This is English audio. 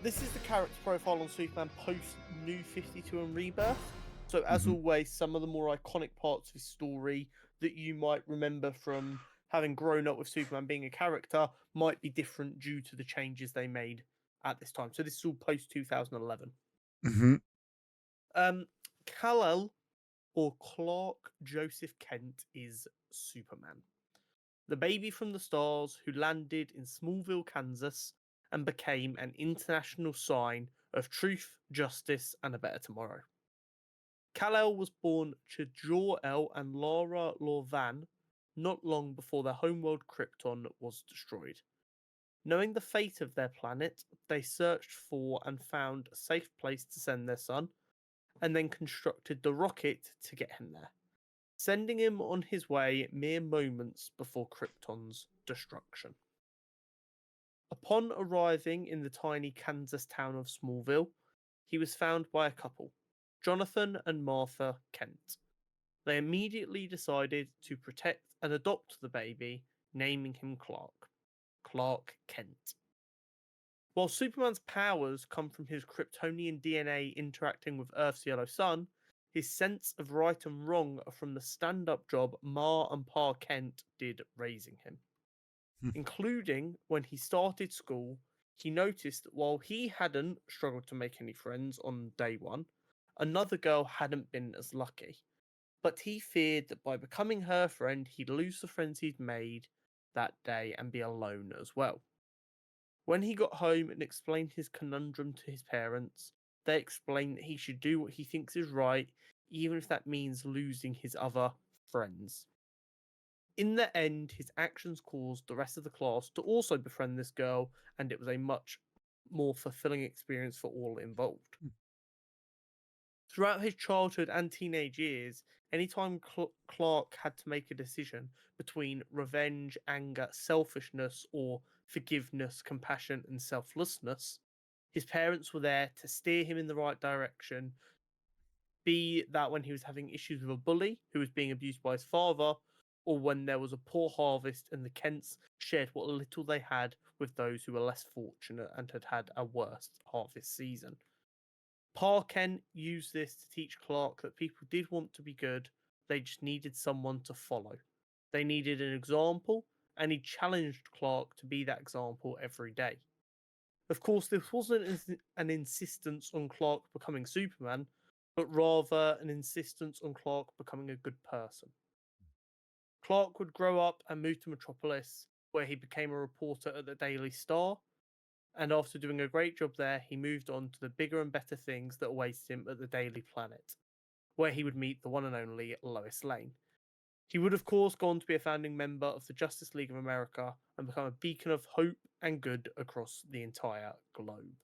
this is the character profile on Superman post New 52 and Rebirth. So, as Mhm. always, some of the more iconic parts of his story that you might remember from having grown up with Superman being a character might be different due to the changes they made at this time. So, this is all post 2011. Mhm. Kal-El, or Clark Joseph Kent, is Superman, the baby from the stars who landed in Smallville, Kansas, and became an international sign of truth, justice, and a better tomorrow. Kal-El was born to Jor-El and Lara Lorvan not long before their homeworld Krypton was destroyed. Knowing the fate of their planet, they searched for and found a safe place to send their son, and then constructed the rocket to get him there, sending him on his way mere moments before Krypton's destruction. Upon arriving in the tiny Kansas town of Smallville, he was found by a couple, Jonathan and Martha Kent. They immediately decided to protect and adopt the baby, naming him Clark Kent. While Superman's powers come from his Kryptonian DNA interacting with Earth's yellow sun, his sense of right and wrong are from the stand-up job Ma and Pa Kent did raising him. Including when he started school, he noticed that while he hadn't struggled to make any friends on day one, another girl hadn't been as lucky. But he feared that by becoming her friend, he'd lose the friends he'd made that day and be alone as well. When he got home and explained his conundrum to his parents, they explained that he should do what he thinks is right, even if that means losing his other friends. In the end, his actions caused the rest of the class to also befriend this girl, and it was a much more fulfilling experience for all involved. Throughout his childhood and teenage years, anytime Clark had to make a decision between revenge, anger, selfishness, or forgiveness, compassion, and selflessness, his parents were there to steer him in the right direction, be that when he was having issues with a bully who was being abused by his father, or when there was a poor harvest and the Kents shared what little they had with those who were less fortunate and had had a worse harvest season. Pa Kent used this to teach Clark that people did want to be good, they just needed someone to follow. They needed an example, and he challenged Clark to be that example every day. Of course, this wasn't an insistence on Clark becoming Superman, but rather an insistence on Clark becoming a good person. Clark would grow up and move to Metropolis, where he became a reporter at the Daily Star, and after doing a great job there, he moved on to the bigger and better things that awaited him at the Daily Planet, where he would meet the one and only Lois Lane. He would, of course, go on to be a founding member of the Justice League of America and become a beacon of hope and good across the entire globe.